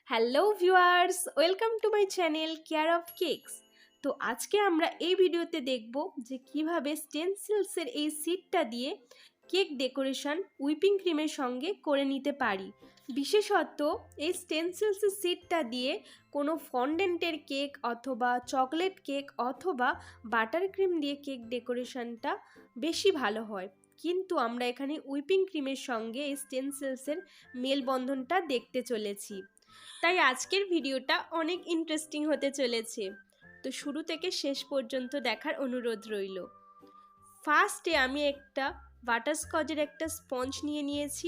Hello viewers, welcome to my channel care of cakes. তো আজকে আমরা এই ভিডিওতে দেখব যে কিভাবে স্টেনসিলসের এই সিটটা দিয়ে কেক ডেকোরেশন হুইপিং ক্রিমের সঙ্গে করে নিতে পারি। বিশেষত এই স্টেনসিলসের সিটটা দিয়ে কোনো ফন্ডেন্টের কেক অথবা চকলেট কেক অথবা বাটার ক্রিম দিয়ে কেক ডেকোরেশনটা বেশি ভালো হয়। কিন্তু আমরা এখানে হুইপিং ক্রিমের সঙ্গে এই স্টেনসিলসের মেলবন্ধনটা দেখতে চলেছি। তাই আজকের ভিডিওটা অনেক ইন্টারেস্টিং হতে চলেছে, তো শুরু থেকে শেষ পর্যন্ত দেখার অনুরোধ রইল। ফার্স্টে আমি একটা বাটারস্কচের একটা স্পঞ্জ নিয়ে নিয়েছি।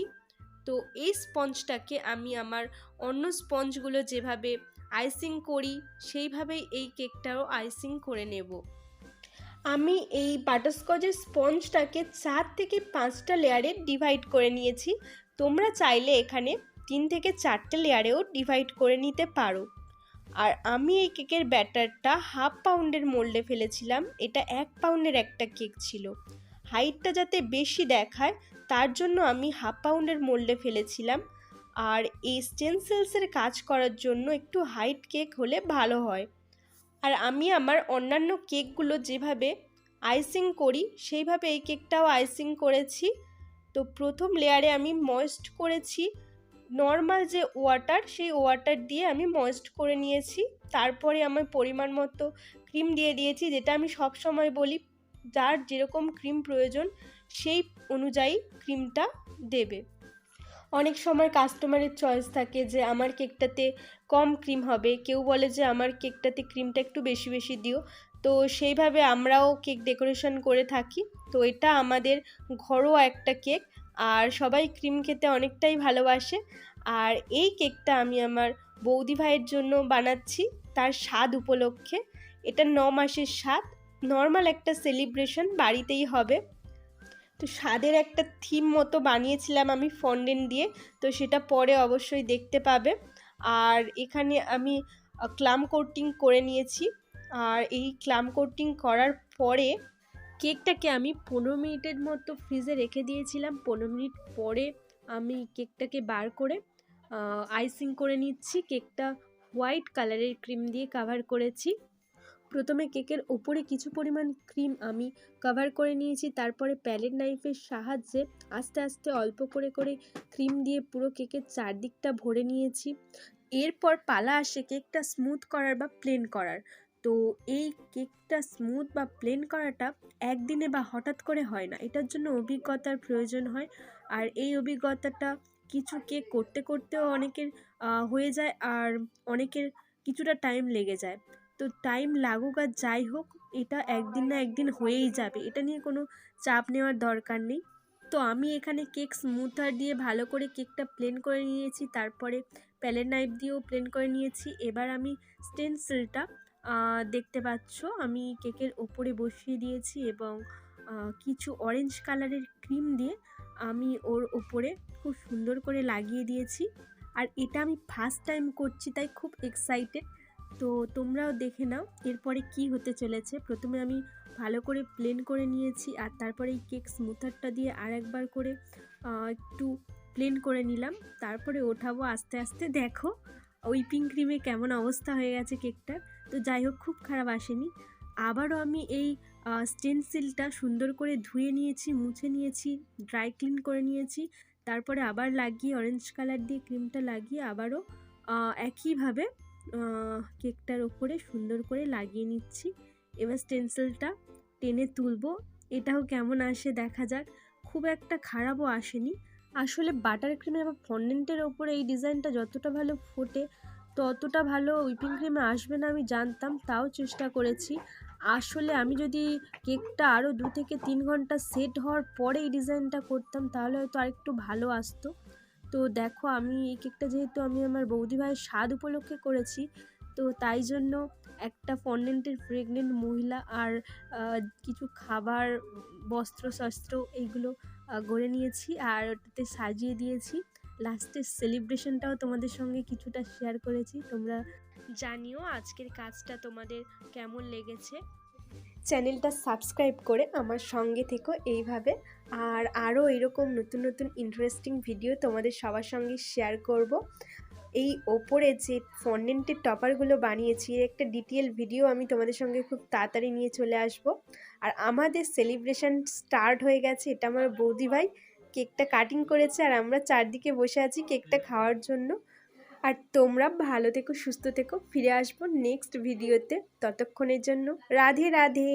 তো এই স্পঞ্জটাকে আমি আমার অন্য স্পঞ্জগুলো যেভাবে আইসিং করি সেইভাবেই এই কেকটাও আইসিং করে নেব। আমি এই বাটারস্কচের স্পঞ্জটাকে 4 থেকে 5টা লেয়ারে ডিভাইড করে নিয়েছি। তোমরা চাইলে এখানে 3 থেকে 4টে লেয়ারেও ডিভাইড করে নিতে পারো। আর আমি এই কেকের ব্যাটারটা 1/2 পাউন্ডের মোল্ডে ফেলেছিলাম। এটা 1 পাউন্ডের একটা কেক ছিল। হাইটটা যাতে বেশি দেখায় তার জন্য আমি 1/2 পাউন্ডের মোল্ডে ফেলেছিলাম। আর এই স্টেনসিলসের কাজ করার জন্য একটু হাইট কেক হলে ভালো হয়। আর আমি আমার অন্যান্য কেকগুলো যেভাবে আইসিং করি সেইভাবে এই কেকটাও আইসিং করেছি। তো প্রথম লেয়ারে আমি ময়েস্ট করেছি নর্মাল যে ওয়াটার, সেই ওয়াটার দিয়ে আমি ময়েস্ট করে নিয়েছি। তারপরে আমি পরিমাণ মতো ক্রিম দিয়ে দিয়েছি, যেটা আমি সব সময় বলি যার যেরকম ক্রিম প্রয়োজন সেই অনুযায়ী ক্রিমটা দেবে। অনেক সময় কাস্টমারের চয়েস থাকে যে আমার কেকটাতে কম ক্রিম হবে, কেউ বলে যে আমার কেকটাতে ক্রিমটা একটু বেশি বেশি দিও। তো সেইভাবে আমরাও কেক ডেকোরেশন করে থাকি। তো এটা আমাদের ঘরোয়া একটা কেক, আর সবাই ক্রিম খেতে অনেকটাই ভালোবাসে। আর এই কেকটা আমি আমার বৌদি ভাইয়ের জন্য বানাচ্ছি তার স্বাদ উপলক্ষে। এটা 9 মাসের স্বাদ, নর্মাল একটা সেলিব্রেশন বাড়িতেই হবে। তো স্বাদের একটা থিম মতো বানিয়েছিলাম আমি ফন্ডেন্ট দিয়ে, তো সেটা পরে অবশ্যই দেখতে পাবে। আর এখানে আমি ক্লাম কোটিং করে নিয়েছি। আর এই ক্লাম কোটিং করার পরে কেকটাকে আমি 15 মিনিটের মতো ফ্রিজে রেখে দিয়েছিলাম। 15 মিনিট পরে আমি কেকটাকে বার করে আইসিং করে নিচ্ছি। কেকটা হোয়াইট কালারের ক্রিম দিয়ে কাভার করেছি। প্রথমে কেকের ওপরে কিছু পরিমাণ ক্রিম আমি কভার করে নিয়েছি, তারপরে প্যালেট নাইফের সাহায্যে আস্তে আস্তে অল্প করে করে ক্রিম দিয়ে পুরো কেকের চারদিকটা ভরে নিয়েছি। এরপর পালা আসে কেকটা স্মুথ করার বা প্লেন করার। তো এই কেকটা স্মুথ বা প্লেন করাটা একদিনে বা হঠাৎ করে হয় না, এটার জন্য অভিজ্ঞতার প্রয়োজন হয়। আর এই অভিজ্ঞতাটা কিছু কেক করতে করতেও অনেকের হয়ে যায়, আর অনেকের কিছুটা টাইম লেগে যায়। তো টাইম লাগুক আর যাই হোক, এটা একদিন না একদিন হয়েই যাবে, এটা নিয়ে কোনো চাপ নেওয়ার দরকার নেই। তো আমি এখানে কেক স্মুথার দিয়ে ভালো করে কেকটা প্লেন করে নিয়েছি, তারপরে প্যালেট নাইফ দিয়েও প্লেন করে নিয়েছি। এবার আমি স্টেনসিলটা দেখতে পাচ্ছ আমি কেকের ওপরে বসিয়ে দিয়েছি এবং কিছু অরেঞ্জ কালারের ক্রিম দিয়ে আমি ওর ওপরে খুব সুন্দর করে লাগিয়ে দিয়েছি। আর এটা আমি ফার্স্ট টাইম করছি তাই খুব এক্সাইটেড। তো তোমরাও দেখে নাও এরপরে কি হতে চলেছে। প্রথমে আমি ভালো করে প্লেন করে নিয়েছি, আর তারপরে এই কেক স্মুথারটা দিয়ে আর একবার করে একটু প্লেন করে নিলাম। তারপরে ওঠাবো আস্তে আস্তে। দেখো হুইপিং ক্রিমে কেমন অবস্থা হয়ে গেছে কেকটার। তো যাই হোক, খুব খারাপ আসেনি। আবারও আমি এই স্টেনসিলটা সুন্দর করে ধুয়ে নিয়েছি, মুছে নিয়েছি, ড্রাই ক্লিন করে নিয়েছি। তারপরে আবার লাগিয়ে অরেঞ্জ কালার দিয়ে ক্রিমটা লাগিয়ে আবারও একইভাবে কেকটার ওপরে সুন্দর করে লাগিয়ে নিচ্ছি। এবার স্টেনসিলটা টেনে তুলবো, এটাও কেমন আসে দেখা যাক। খুব একটা খারাপও আসেনি। আসলে বাটার ক্রিমে বা ফন্ডেন্টের ওপরে এই ডিজাইনটা যতটা ভালো ফোটে ততটা ভালো হুইপিং ক্রিমে আসবে না আমি জানতাম, তাও চেষ্টা করেছি। আসলে আমি যদি কেকটা আরও 2 থেকে 3 ঘন্টা সেট হওয়ার পরে এই ডিজাইনটা করতাম তাহলে হয়তো আরেকটু ভালো আসতো। তো দেখো আমি এই কেকটা যেহেতু আমি আমার বৌদি ভাইয়ের স্বাদ উপলক্ষে করেছি, তো তাই জন্য একটা ফন্ডেন্টের প্রেগনেন্ট মহিলা আর কিছু খাবার বস্ত্র এইগুলো গড়ে নিয়েছি আর ওটাতে সাজিয়ে দিয়েছি। লাস্টের সেলিব্রেশনটাও তোমাদের সঙ্গে কিছুটা শেয়ার করেছি। তোমরা জানিও আজকের কাজটা তোমাদের কেমন লেগেছে। চ্যানেলটা সাবস্ক্রাইব করে আমার সঙ্গে থেকো এইভাবে। আর আরও এরকম নতুন নতুন ইন্টারেস্টিং ভিডিও তোমাদের সবার সঙ্গে শেয়ার করব। এই ওপরে যে ফন্ডেন্টের টপারগুলো বানিয়েছি এর একটা ডিটেল ভিডিও আমি তোমাদের সঙ্গে খুব তাড়াতাড়ি নিয়ে চলে আসব। আর আমাদের সেলিব্রেশন স্টার্ট হয়ে গেছে। এটা আমার বৌদি ভাই কেকটা কাটিং করেছে আর আমরা চারদিকে বসে আছি কেকটা খাওয়ার জন্য। আর তোমরা ভালো থেকো, সুস্থ থেকো। ফিরে আসবো নেক্সট ভিডিওতে। ততক্ষণের জন্য রাধে রাধে।